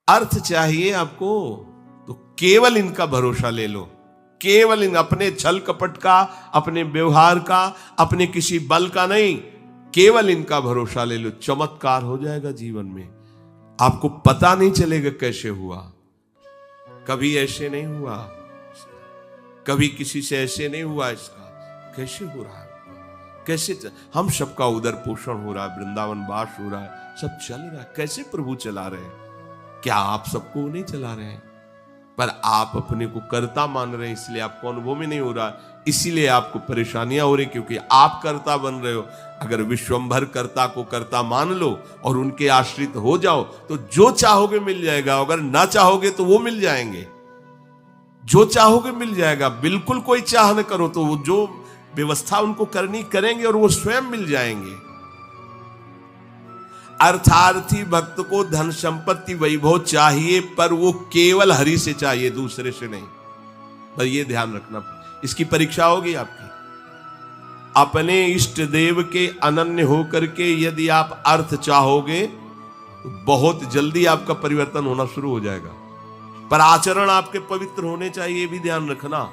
अर्थ चाहिए आपको तो केवल इनका भरोसा ले लो, केवल इन अपने छल कपट का, अपने व्यवहार का, अपने किसी बल का नहीं, केवल इनका भरोसा ले लो। चमत्कार हो जाएगा जीवन में, आपको पता नहीं चलेगा कैसे हुआ। कभी ऐसे नहीं हुआ, कभी किसी से ऐसे नहीं हुआ, इसका कैसे हो रहा है, कैसे हम सबका उदर पोषण हो रहा है, वृंदावन वास हो रहा है, सब चल रहा है, कैसे प्रभु चला रहे हैं? क्या आप सबको नहीं चला रहे हैं? पर आप अपने को कर्ता मान रहे हैं, इसलिए आपको अनुभव में नहीं हो रहा, इसीलिए आपको परेशानियां हो रही, क्योंकि आप कर्ता बन रहे हो। अगर विश्वंभर कर्ता को कर्ता मान लो और उनके आश्रित हो जाओ तो जो चाहोगे मिल जाएगा, अगर ना चाहोगे तो वो मिल जाएंगे। जो चाहोगे मिल जाएगा, बिल्कुल कोई चाह न करो तो वो जो व्यवस्था उनको करनी करेंगे और वो स्वयं मिल जाएंगे। अर्थार्थी भक्त को धन संपत्ति वैभव चाहिए, पर वो केवल हरि से चाहिए, दूसरे से नहीं। पर ये ध्यान रखना, इसकी परीक्षा होगी आपकी। अपने इष्ट देव के अनन्य होकर के यदि आप अर्थ चाहोगे तो बहुत जल्दी आपका परिवर्तन होना शुरू हो जाएगा। पर आचरण आपके पवित्र होने चाहिए, भी ध्यान रखना।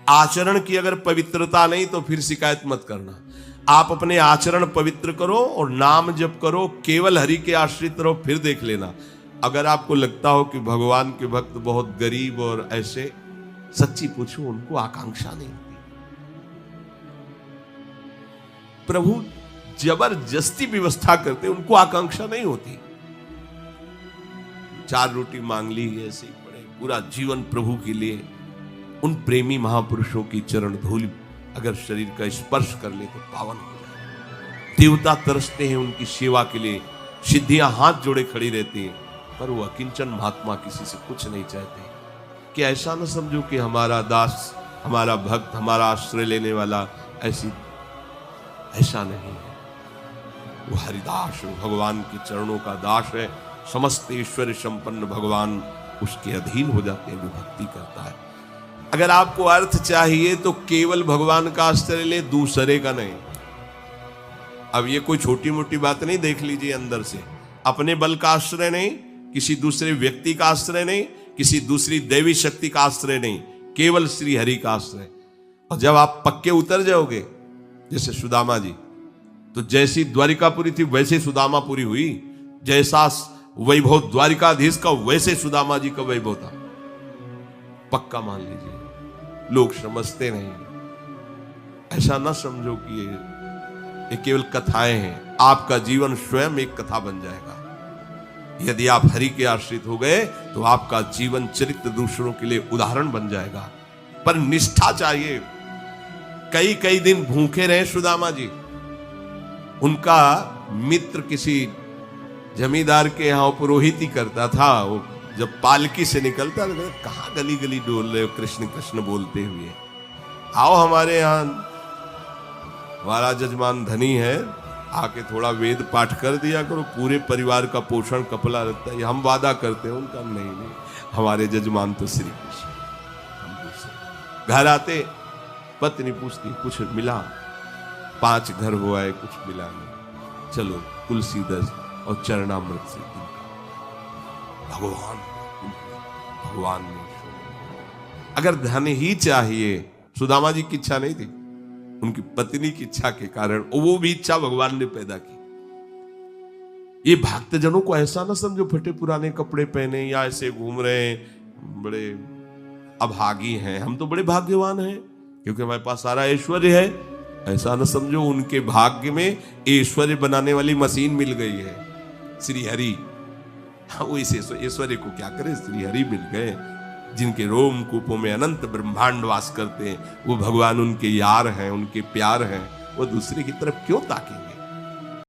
आचरण की अगर पवित्रता नहीं तो फिर शिकायत मत करना। आप अपने आचरण पवित्र करो और नाम जप करो, केवल हरि के आश्रित रहो, फिर देख लेना। अगर आपको लगता हो कि भगवान के भक्त बहुत गरीब और ऐसे, सच्ची पूछो, उनको आकांक्षा नहीं होती। प्रभु जबरदस्ती व्यवस्था करते, उनको आकांक्षा नहीं होती। 4 रोटी मांग ली ऐसे ही पड़े, पूरा जीवन प्रभु के लिए। उन प्रेमी महापुरुषों की चरण धूल अगर शरीर का स्पर्श कर ले तो पावन हो जाए। देवता तरसते हैं उनकी सेवा के लिए, सिद्धियां हाथ जोड़े खड़ी रहती हैं, पर वो अकिंचन महात्मा किसी से कुछ नहीं चाहते। कि ऐसा न समझो कि हमारा दास, हमारा भक्त, हमारा आश्रय लेने वाला ऐसा नहीं है। वो हरिदास भगवान के चरणों का दास है। समस्त ऐश्वर्य संपन्न भगवान उसके अधीन हो जाते हैं जो भक्ति करता है। अगर आपको अर्थ चाहिए तो केवल भगवान का आश्रय ले, दूसरे का नहीं। अब ये कोई छोटी मोटी बात नहीं, देख लीजिए अंदर से। अपने बल का आश्रय नहीं, किसी दूसरे व्यक्ति का आश्रय नहीं, किसी दूसरी दैवी शक्ति का आश्रय नहीं, केवल श्री हरि का आश्रय। और जब आप पक्के उतर जाओगे, जैसे सुदामा जी, तो जैसी द्वारिकापुरी थी वैसे सुदामापुरी हुई। जैसा वैभव द्वारिकाधीश का वैसे सुदामा जी का वैभव था। पक्का मान लीजिए, लोग समझते नहीं। ऐसा ना समझो कि ये केवल कथाएं हैं। आपका जीवन स्वयं एक कथा बन जाएगा। यदि आप हरि के आश्रित हो गए तो आपका जीवन चरित्र दूसरों के लिए उदाहरण बन जाएगा। पर निष्ठा चाहिए। कई कई दिन भूखे रहे सुदामा जी। उनका मित्र किसी जमींदार के यहाँ पुरोहित ही करता था। वो जब पालकी से निकलता था, कहाँ गली गली डोल रहे हो कृष्ण कृष्ण बोलते हुए, आओ हमारे यहाँ, हमारा जजमान धनी है, आके थोड़ा वेद पाठ कर दिया करो, पूरे परिवार का पोषण कपला रहता है। हम वादा करते हैं, उनका नहीं, हमारे जजमान तो श्री कृष्ण। घर आते पत्नी पूछती कुछ मिला, 5 घर हो आए, कुछ मिला नहीं, चलो तुलसीदास और चरणामृत से भगवान ने। अगर धन ही चाहिए, सुदामा जी की इच्छा नहीं थी, उनकी पत्नी की इच्छा के कारण वो भी इच्छा भगवान ने पैदा की। ये भक्तजनों को ऐसा ना समझो फटे पुराने कपड़े पहने या ऐसे घूम रहे हैं, बड़े अभागी हैं। हम तो बड़े भाग्यवान हैं क्योंकि हमारे पास सारा ऐश्वर्य है। ऐसा ना समझो उनके भाग्य में ऐश्वर्य बनाने वाली मशीन मिल गई है, श्री हरि। वो इस ऐश्वर्य को क्या करे, श्री हरि मिल गए, जिनके रोम कूपों में अनंत ब्रह्मांड वास करते हैं। वो भगवान उनके यार हैं, उनके प्यार हैं। वो दूसरे की तरफ क्यों ताकेंगे?